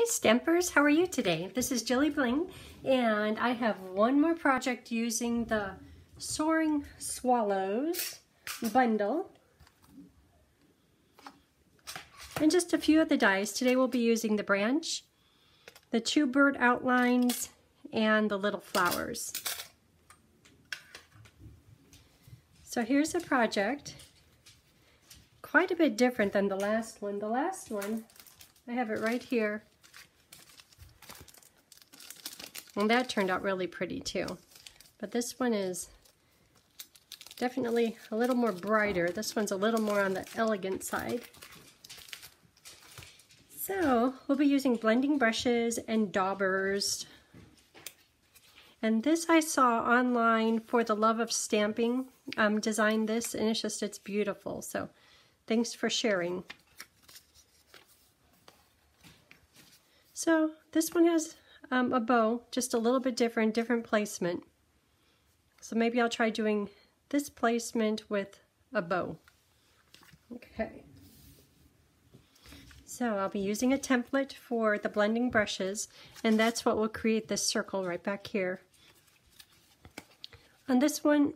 Hi Stampers, how are you today? This is JilliBling, and I have one more project using the Soaring Swallows bundle and just a few of the dies. Today we'll be using the branch, the two bird outlines, and the little flowers. So here's a project, quite a bit different than the last one. The last one, I have it right here. Well, that turned out really pretty too. But this one is definitely a little more brighter. This one's a little more on the elegant side. So we'll be using blending brushes and daubers. And this I saw online for the love of stamping. Designed this, and it's beautiful. So thanks for sharing. So this one has a bow, just a little bit different placement. So maybe I'll try doing this placement with a bow. Okay. So I'll be using a template for the blending brushes, and that's what will create this circle right back here. On this one,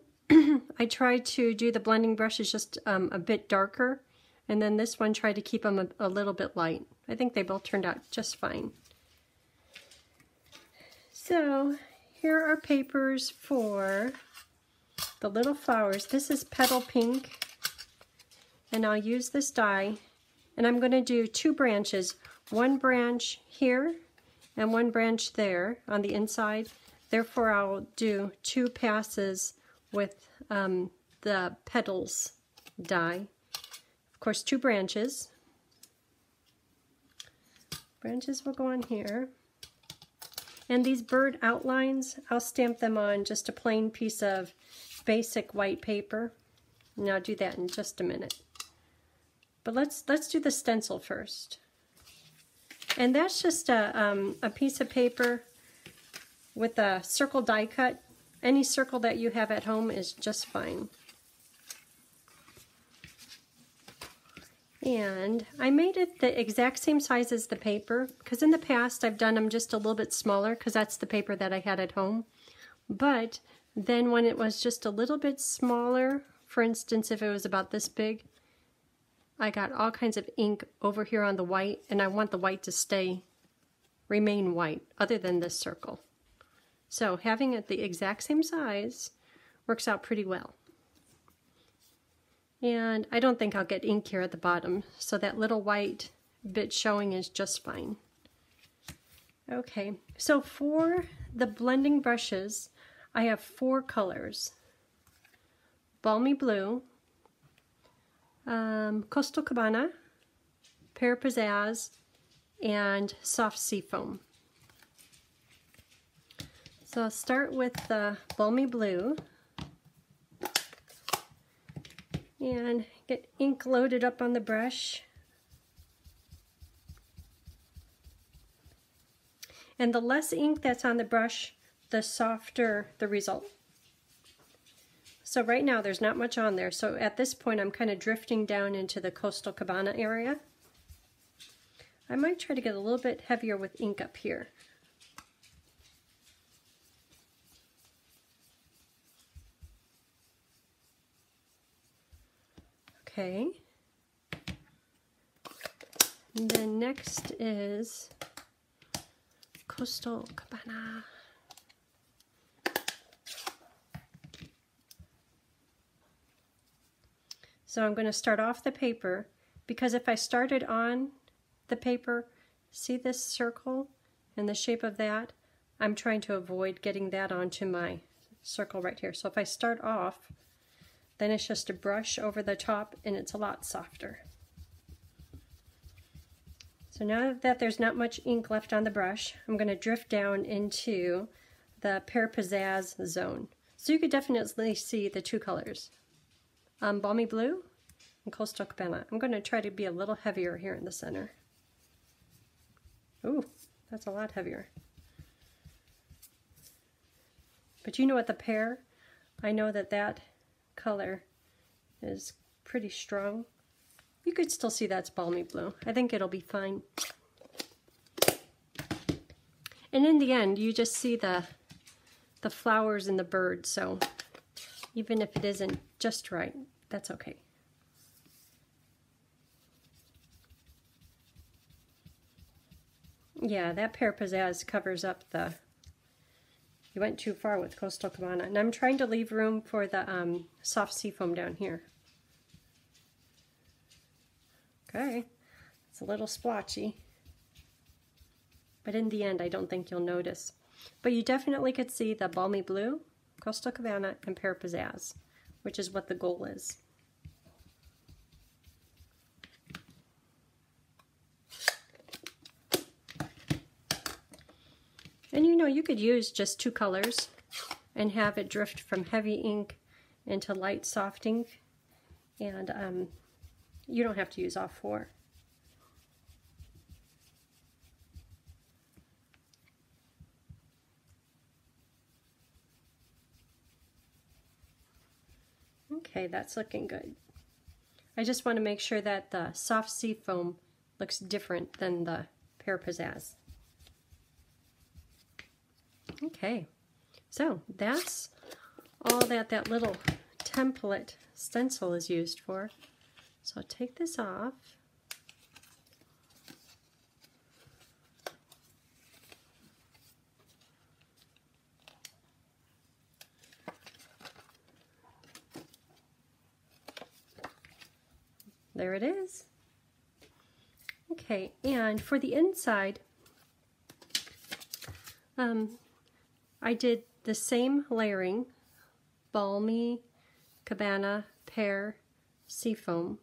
I tried to do the blending brushes just a bit darker, and then this one tried to keep them a little bit light. I think they both turned out just fine. So here are papers for the little flowers. This is Petal Pink, and I'll use this die, and I'm going to do two branches, one branch here and one branch there on the inside. Therefore I'll do two passes with the petals die. Of course, two branches. Branches will go on here. And these bird outlines, I'll stamp them on just a plain piece of basic white paper. And I'll do that in just a minute. But let's do the stencil first. And that's just a piece of paper with a circle die cut. Any circle that you have at home is just fine. And I made it the exact same size as the paper, because in the past I've done them just a little bit smaller because that's the paper that I had at home. But then when it was just a little bit smaller, for instance if it was about this big, I got all kinds of ink over here on the white, and I want the white to remain white other than this circle. So having it the exact same size works out pretty well. And I don't think I'll get ink here at the bottom, so that little white bit showing is just fine. Okay, so for the blending brushes, I have four colors. Balmy Blue, Coastal Cabana, Pear Pizzazz, and Soft Seafoam. So I'll start with the Balmy Blue. And get ink loaded up on the brush. And the less ink that's on the brush, the softer the result. So right now there's not much on there, so at this point I'm kind of drifting down into the Coastal Cabana area. I might try to get a little bit heavier with ink up here. Okay, and then next is Coastal Cabana. So I'm going to start off the paper, because if I started on the paper, see this circle and the shape of that? I'm trying to avoid getting that onto my circle right here. So if I start off, then it's just a brush over the top, and it's a lot softer. So now that there's not much ink left on the brush, I'm going to drift down into the Pear Pizzazz zone. So you could definitely see the two colors, Balmy Blue and Coastal Cabana. I'm going to try to be a little heavier here in the center. Ooh, that's a lot heavier. But you know what, the pear, I know that that color is pretty strong. You could still see that's Balmy Blue. I think it'll be fine. And in the end, you just see the flowers and the bird, so even if it isn't just right, that's okay. Yeah, that Pear Pizzazz covers up the, you went too far with Coastal Cabana. And I'm trying to leave room for the soft seafoam down here. Okay, it's a little splotchy, but in the end I don't think you'll notice. But you definitely could see the Balmy Blue, Coastal Cabana, and Pear Pizzazz, which is what the goal is. And you know, you could use just 2 colors and have it drift from heavy ink into light soft ink, and you don't have to use all 4. Okay, that's looking good. I just want to make sure that the soft seafoam looks different than the Pear Pizzazz. Okay, so that's all that little template stencil is used for. So I'll take this off. There it is. Okay, and for the inside, I did the same layering, Balmy, Cabana, Pear, Seafoam,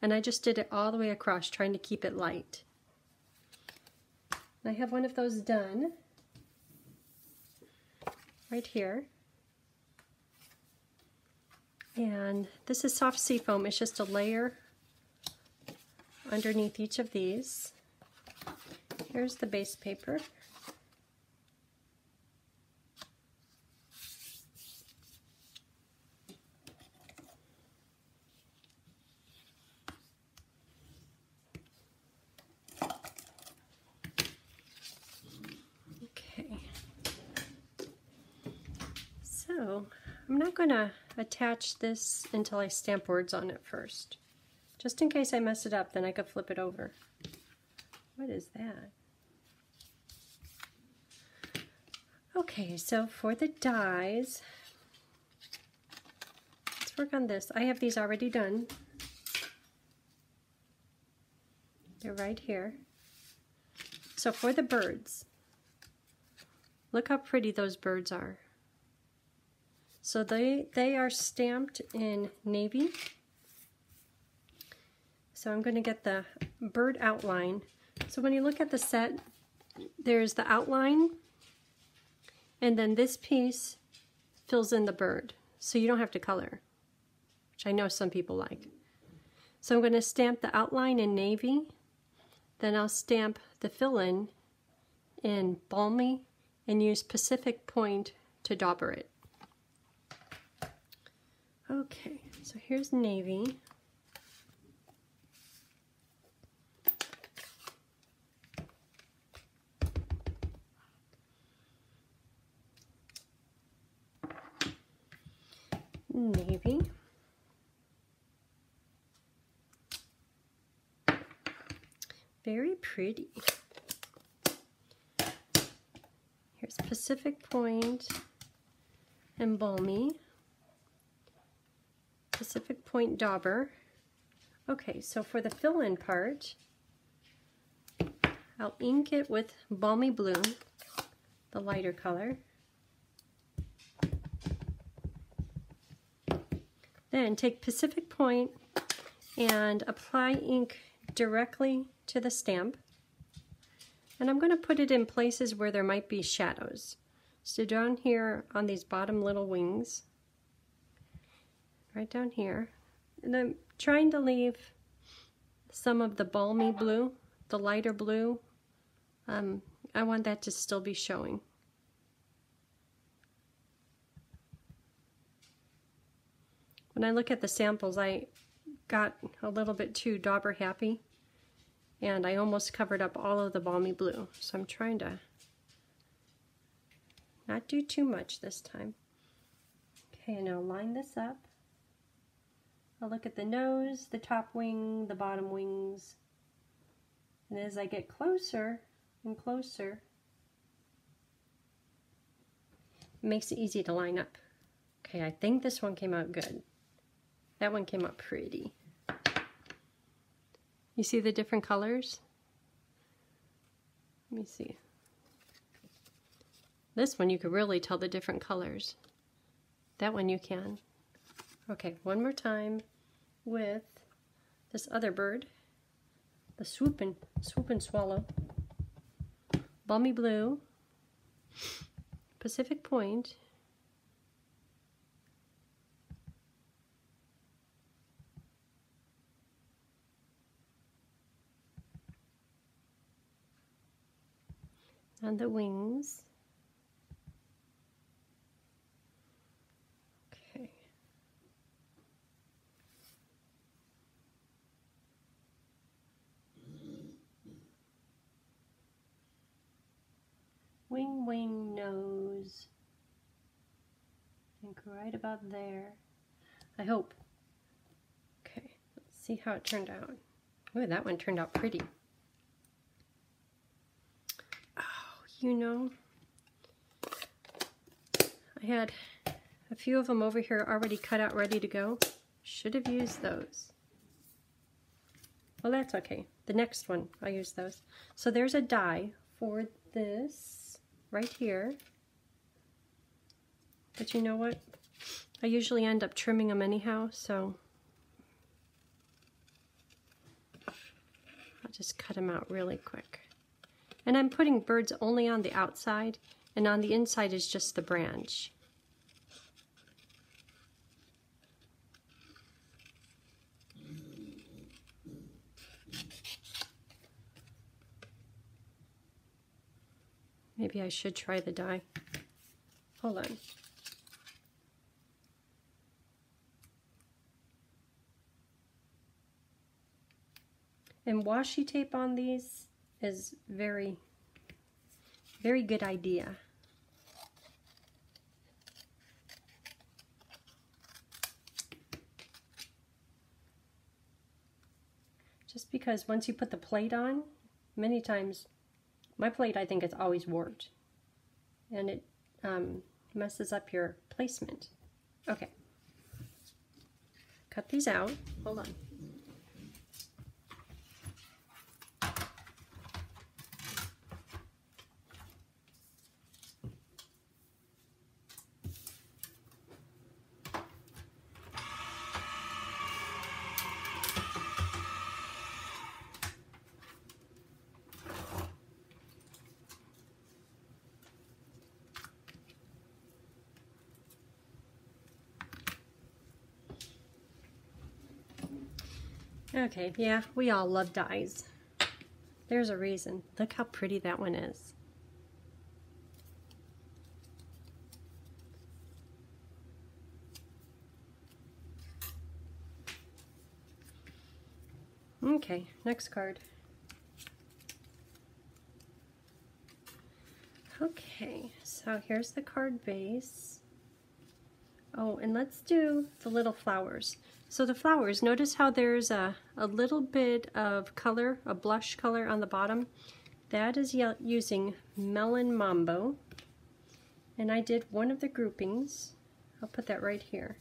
and I just did it all the way across, trying to keep it light. I have one of those done right here. And this is soft seafoam. It's just a layer underneath each of these. Here's the base paper. Okay. So I'm not going to attach this until I stamp words on it first. Just in case I mess it up, then I could flip it over. What is that? Okay, so for the dies, let's work on this. I have these already done. They're right here. So for the birds, look how pretty those birds are. So they are stamped in navy. So I'm going to get the bird outline. So when you look at the set, there's the outline, and then this piece fills in the bird. So you don't have to color, which I know some people like. So I'm going to stamp the outline in navy, then I'll stamp the fill-in in Balmy and use Pacific Point to dauber it. Okay, so here's navy. Navy. Very pretty. Here's Pacific Point and Balmy. Pacific Point dauber. Okay, so for the fill-in part, I'll ink it with Balmy Blue, the lighter color. Then take Pacific Point and apply ink directly to the stamp. And I'm going to put it in places where there might be shadows. So down here on these bottom little wings, right down here. And I'm trying to leave some of the Balmy Blue, the lighter blue. I want that to still be showing. When I look at the samples, I got a little bit too dauber happy, and I almost covered up all of the Balmy Blue. So I'm trying to Not do too much this time. Okay, now line this up. I'll look at the nose, the top wing, the bottom wings. And as I get closer and closer, it makes it easy to line up. Okay, I think this one came out good. That one came out pretty. You see the different colors? Let me see. This one you could really tell the different colors. That one you can. Okay, one more time with this other bird, the swooping swallow, balmy blue, Pacific Point, and the wings. Okay. Wing, wing, nose. I think right about there. I hope. Okay, let's see how it turned out. Ooh, that one turned out pretty. You know, I had a few of them over here already cut out, ready to go. Should have used those. Well, that's okay. The next one, I'll use those. So there's a die for this right here. But you know what? I usually end up trimming them anyhow, so I'll just cut them out really quick. And I'm putting birds only on the outside, and on the inside is just the branch. Maybe I should try the die. Hold on. And washi tape on these is very good idea. Just because once you put the plate on, many times, my plate I think is always warped, and it messes up your placement. Okay, cut these out. Hold on. Okay, yeah, we all love dies. There's a reason. Look how pretty that one is. Okay, next card. Okay, so here's the card base. Oh, and let's do the little flowers. So the flowers, notice how there's a little bit of color, a blush color on the bottom. That is using Melon Mambo. And I did one of the groupings. I'll put that right here.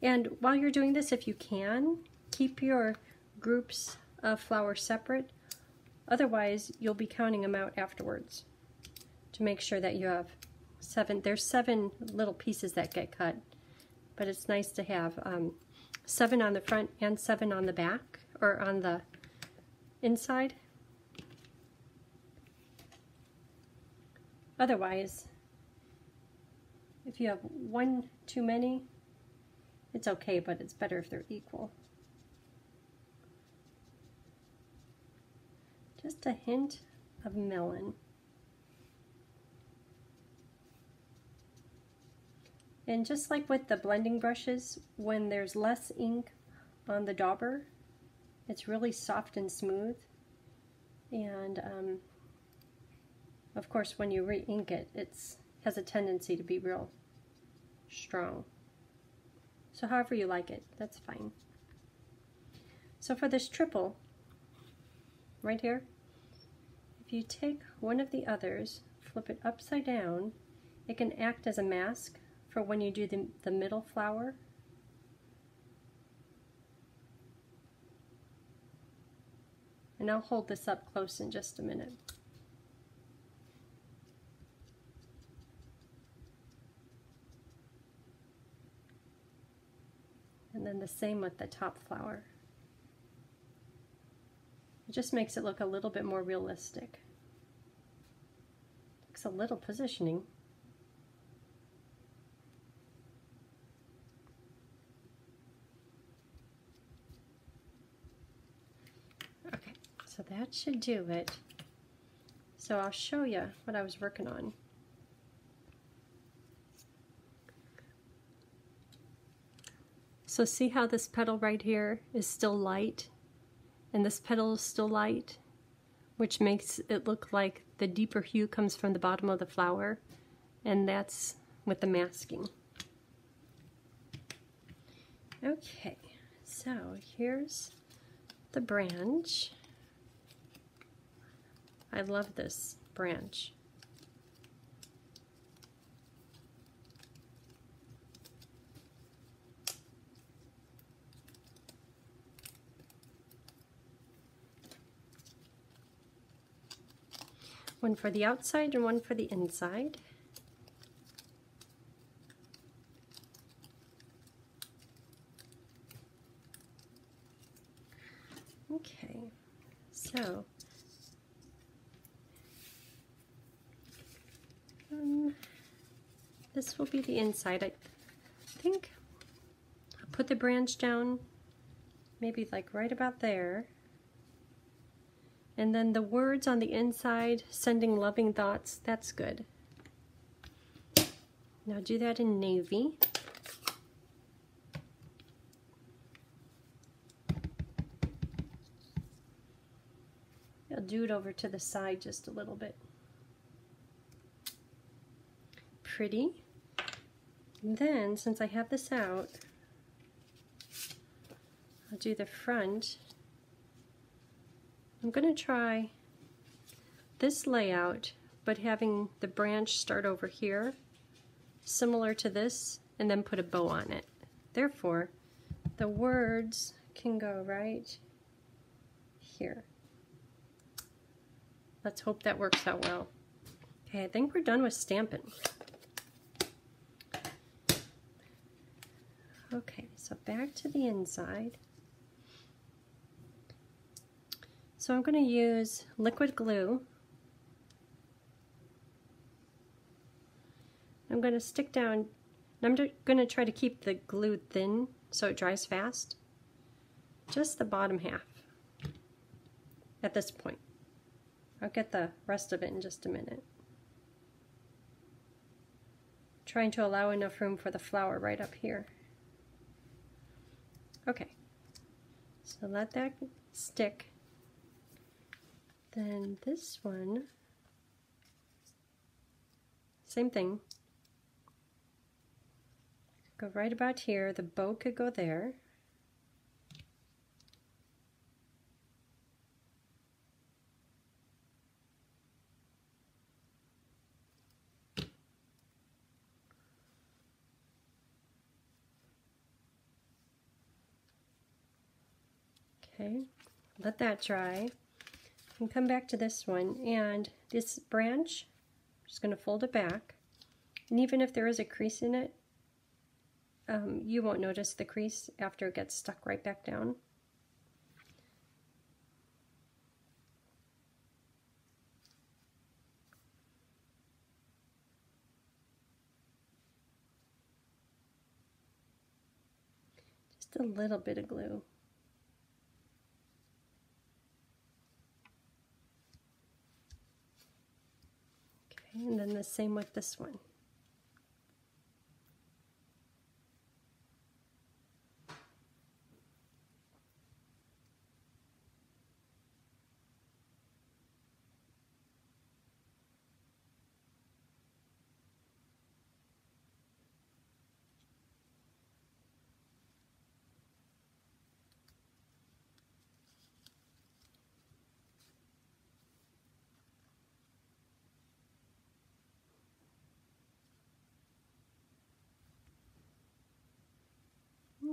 And while you're doing this, if you can, keep your groups of flowers separate. Otherwise, you'll be counting them out afterwards to make sure that you have 7. There's 7 little pieces that get cut, but it's nice to have 7 on the front and 7 on the back, or on the inside. Otherwise, if you have one too many, it's okay, but it's better if they're equal. Just a hint of melon. And just like with the blending brushes, when there's less ink on the dauber, it's really soft and smooth. And of course, when you re-ink it, it's has a tendency to be real strong. So however you like it, that's fine. So for this triple, right here, if you take one of the others, flip it upside down, it can act as a mask for when you do the middle flower. And I'll hold this up close in just a minute. And then the same with the top flower. It just makes it look a little bit more realistic. Takes a little positioning. Okay, so that should do it. So I'll show you what I was working on. So see how this petal right here is still light, and this petal is still light, which makes it look like the deeper hue comes from the bottom of the flower, and that's with the masking. Okay, so here's the branch. I love this branch. One for the outside and one for the inside. Okay, so this will be the inside. I think I'll put the branch down maybe like right about there. And then the words on the inside, sending loving thoughts, that's good. Now do that in navy. I'll do it over to the side just a little bit. Pretty. And then, since I have this out, I'll do the front. I'm going to try this layout, but having the branch start over here, similar to this, and then put a bow on it. Therefore, the words can go right here. Let's hope that works out well. Okay, I think we're done with Stampin'. Okay, so back to the inside. So I'm going to use liquid glue. I'm going to stick down, and I'm going to try to keep the glue thin so it dries fast. Just the bottom half at this point. I'll get the rest of it in just a minute. Trying to allow enough room for the flower right up here. Okay, so let that stick. Then this one, same thing. Go right about here. The bow could go there. Okay, let that dry. And come back to this one, and this branch, I'm just going to fold it back, and even if there is a crease in it, you won't notice the crease after it gets stuck right back down. Just a little bit of glue. And then the same with this one.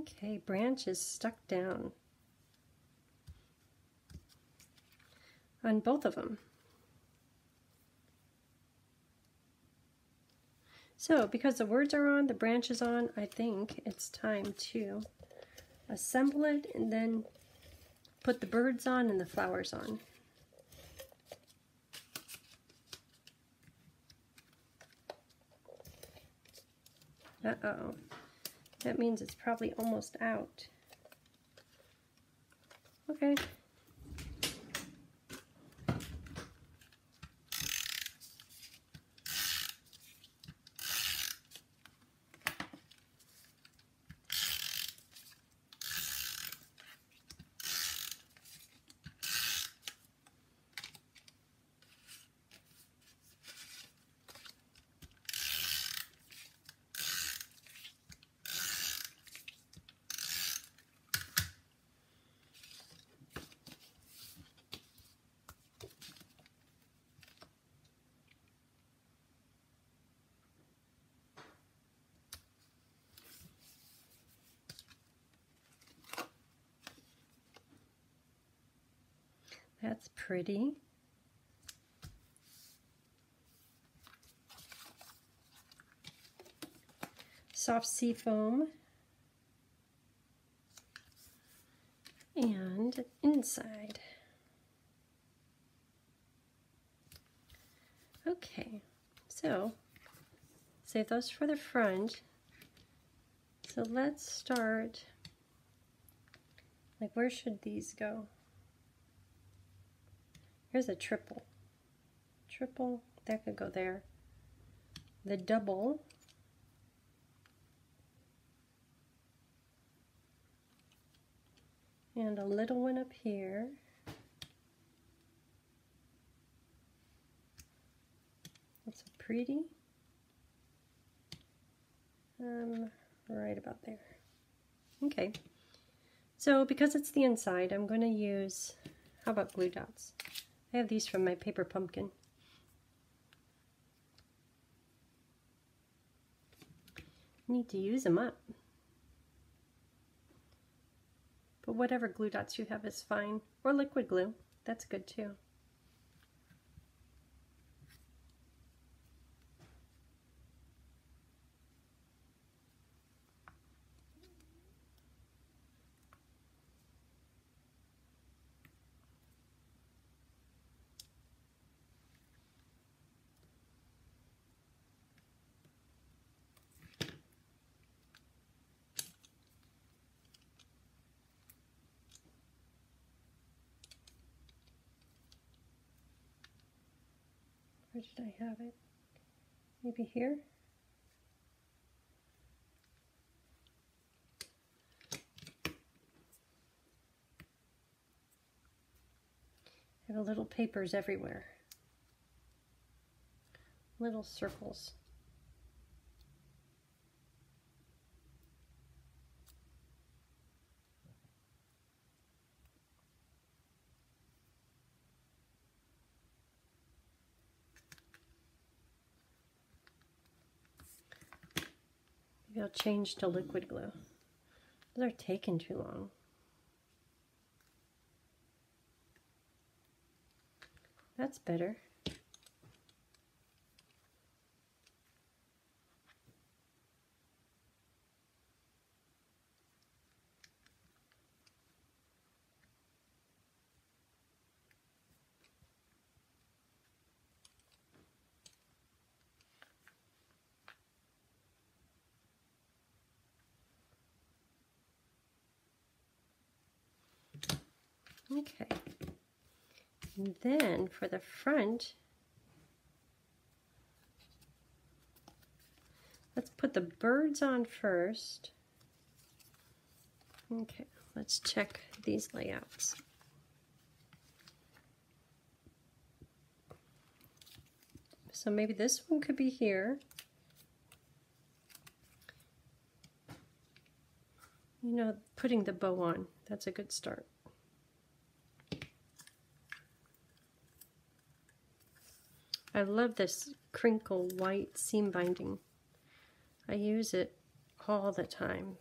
Okay, branch is stuck down on both of them. So because the words are on, the branch is on, I think it's time to assemble it and then put the birds on and the flowers on. Uh-oh. That means it's probably almost out. Okay. That's pretty. Soft sea foam. And inside. Okay, so save those for the front. So let's start, like where should these go? Here's a triple. Triple, that could go there. The double. And a little one up here. That's pretty. Right about there. Okay. So because it's the inside, I'm going to use, how about glue dots? I have these from my paper pumpkin. Need to use them up. But whatever glue dots you have is fine. Or liquid glue. That's good too. Where did I have it? Maybe here? I have little papers everywhere. Little circles. Maybe I'll change to liquid glue. Those are taking too long. That's better. Okay. And then for the front, let's put the birds on first. Okay, let's check these layouts. So maybe this one could be here. You know, putting the bow on, that's a good start. I love this crinkle white seam binding. I use it all the time.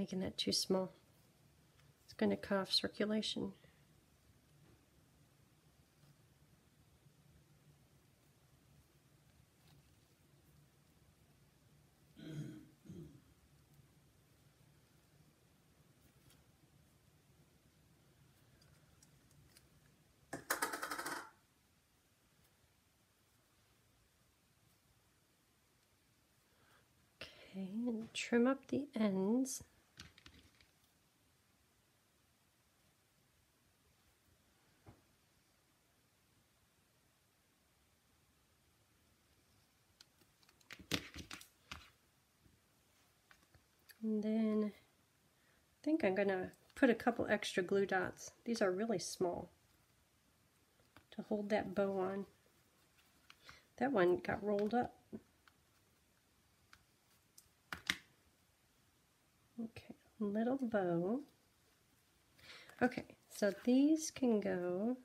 making that too small. It's going to cut off circulation. Okay, and trim up the ends. And then I think I'm going to put a couple extra glue dots. These are really small to hold that bow on. That one got rolled up. Okay, little bow. Okay, so these can go.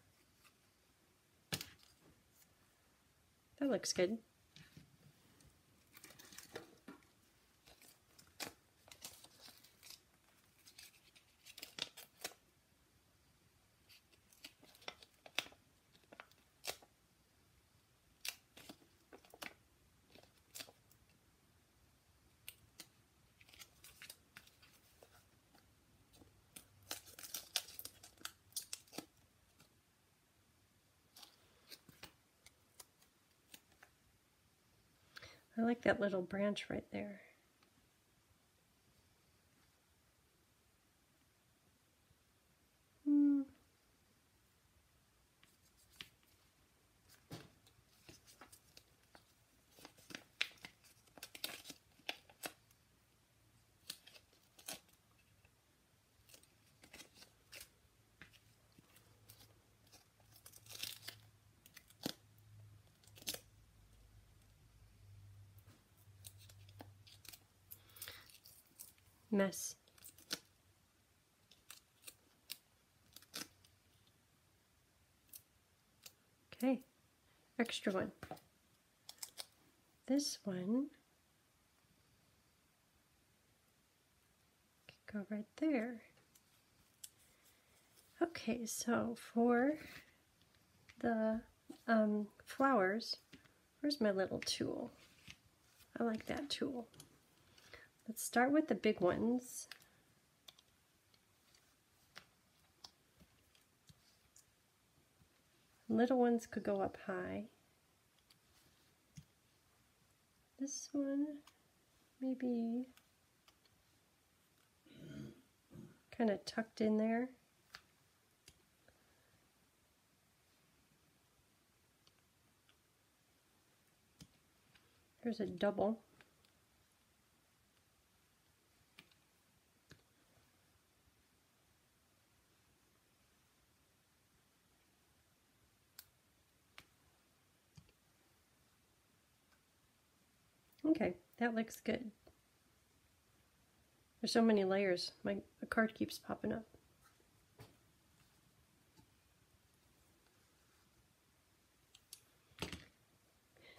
That looks good. I like that little branch right there. Mess. Okay, extra one. This one can go right there. Okay, so for the flowers, where's my little tool? I like that tool. Let's start with the big ones. Little ones could go up high. This one, maybe kind of tucked in there. There's a double. Okay, that looks good. There's so many layers. My card keeps popping up.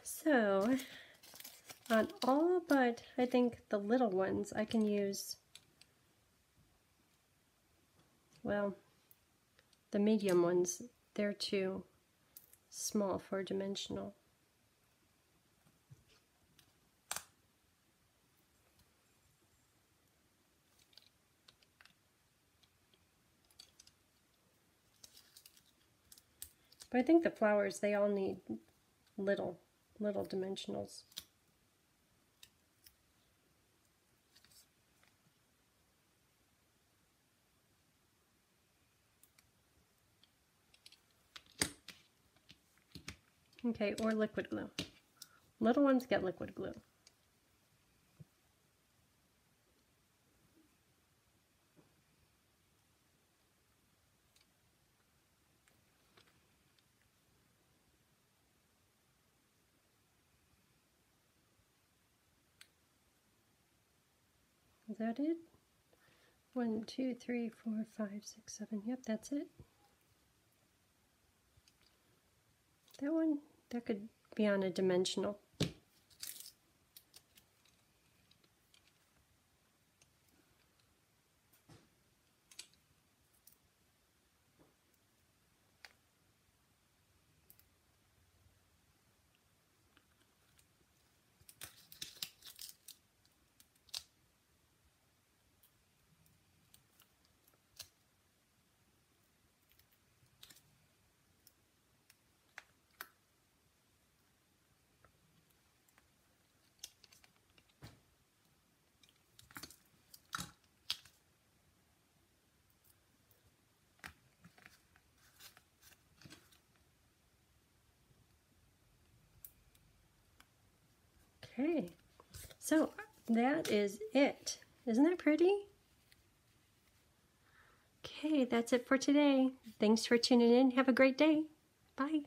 So, on all but, I think, the little ones, I can use, well, the medium ones, they're too small for dimensional. But I think the flowers, they all need little dimensionals. Okay, or liquid glue. Little ones get liquid glue. Is that it? 1, 2, 3, 4, 5, 6, 7. Yep, that's it. That one, that could be on a dimensional. Okay, so that is it. Isn't that pretty? Okay, that's it for today. Thanks for tuning in. Have a great day. Bye.